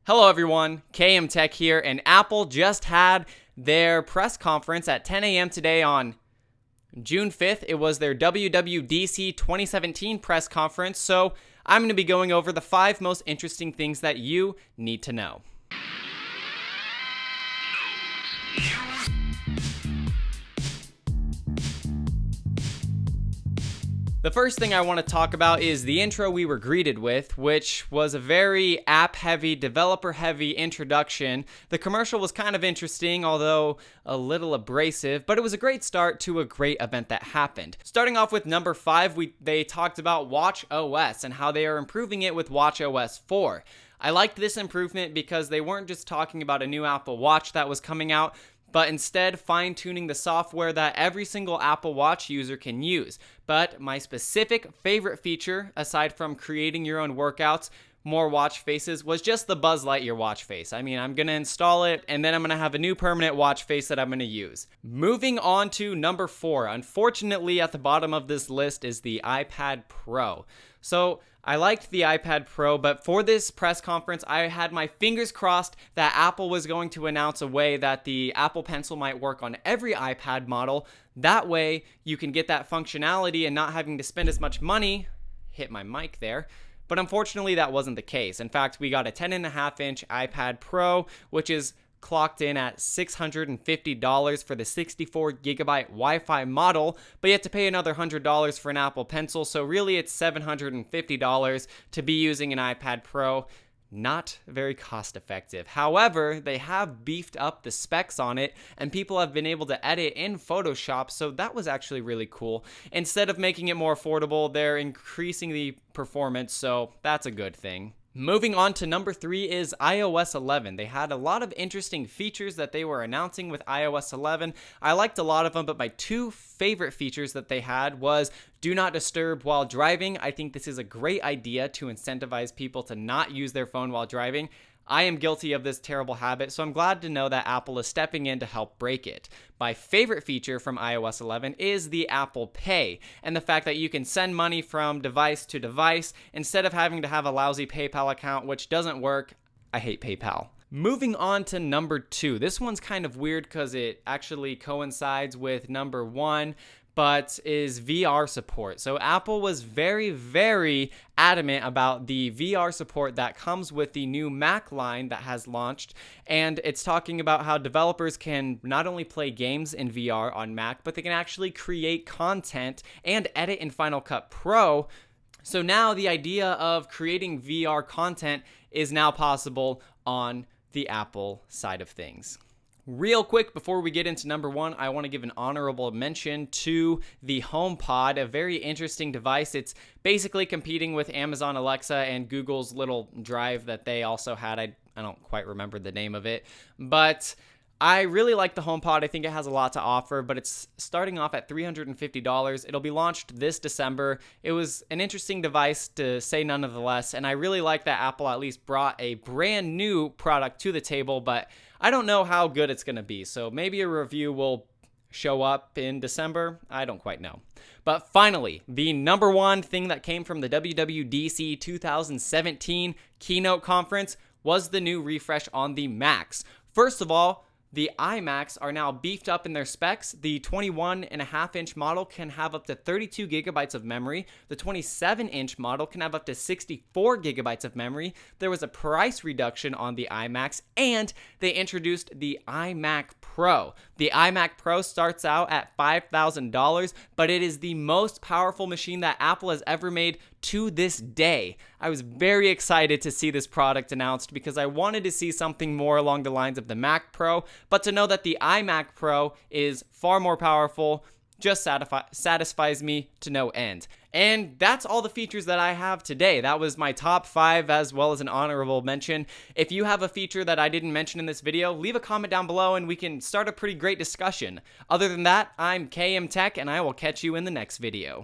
Hello everyone, KMTech here, and Apple just had their press conference at 10 a.m. today on June 5th. It was their WWDC17 press conference, so I'm going to be going over the 5 most interesting things that you need to know. The first thing I want to talk about is the intro we were greeted with, which was a very app-heavy, developer-heavy introduction. The commercial was kind of interesting, although a little abrasive, but it was a great start to a great event that happened. Starting off with number 5, they talked about watchOS and how they are improving it with watchOS 4. I liked this improvement because they weren't just talking about a new Apple Watch that was coming out, but instead fine-tuning the software that every single Apple Watch user can use. But my specific favorite feature, aside from creating your own workouts, more watch faces, was just the Buzz Lightyear watch face. I mean, I'm going to install it, and then I'm going to have a new permanent watch face that I'm going to use. Moving on to number 4. Unfortunately, at the bottom of this list is the iPad Pro. So I liked the iPad Pro, but for this press conference, I had my fingers crossed that Apple was going to announce a way that the Apple Pencil might work on every iPad model. That way, you can get that functionality and not having to spend as much money. Hit my mic there. But unfortunately, that wasn't the case. In fact, we got a 10.5-inch iPad Pro, which is clocked in at $650 for the 64GB Wi-Fi model, but you have to pay another $100 for an Apple Pencil, so really it's $750 to be using an iPad Pro. Not very cost effective. However, they have beefed up the specs on it, and people have been able to edit in Photoshop, so that was actually really cool. Instead of making it more affordable, they're increasing the performance, so that's a good thing. Moving on to number 3 is iOS 11. They had a lot of interesting features that they were announcing with iOS 11. I liked a lot of them, but my 2 favorite features that they had was Do Not Disturb while driving. I think this is a great idea to incentivize people to not use their phone while driving. I am guilty of this terrible habit, so I'm glad to know that Apple is stepping in to help break it. My favorite feature from iOS 11 is the Apple Pay, and the fact that you can send money from device to device instead of having to have a lousy PayPal account, which doesn't work. I hate PayPal. Moving on to number 2. This one's kind of weird because it actually coincides with number 1, but is VR support. So Apple was very adamant about the VR support that comes with the new Mac line that has launched, and it's talking about how developers can not only play games in VR on Mac, but they can actually create content and edit in Final Cut Pro. So now the idea of creating VR content is now possible on the Apple side of things. Real quick, before we get into number 1, I want to give an honorable mention to the HomePod, a very interesting device. It's basically competing with Amazon Alexa and Google's little drive that they also had. I don't quite remember the name of it, but I really like the HomePod. I think it has a lot to offer, but it's starting off at $350. It'll be launched this December. It was an interesting device, to say none of the less, and I really like that Apple at least brought a brand new product to the table, but I don't know how good it's going to be, so maybe a review will show up in December. I don't quite know. But finally, the number 1 thing that came from the WWDC 2017 keynote conference was the new refresh on the Macs. First of all, the iMacs are now beefed up in their specs. The 21.5-inch model can have up to 32 gigabytes of memory. The 27-inch model can have up to 64 gigabytes of memory. There was a price reduction on the iMacs, and they introduced the iMac Pro. The iMac Pro starts out at $5,000, but it is the most powerful machine that Apple has ever made to this day. I was very excited to see this product announced because I wanted to see something more along the lines of the Mac Pro, but to know that the iMac Pro is far more powerful just satisfies me to no end. And that's all the features that I have today. That was my top 5 as well as an honorable mention. If you have a feature that I didn't mention in this video, leave a comment down below and we can start a pretty great discussion. Other than that, I'm KMTech and I will catch you in the next video.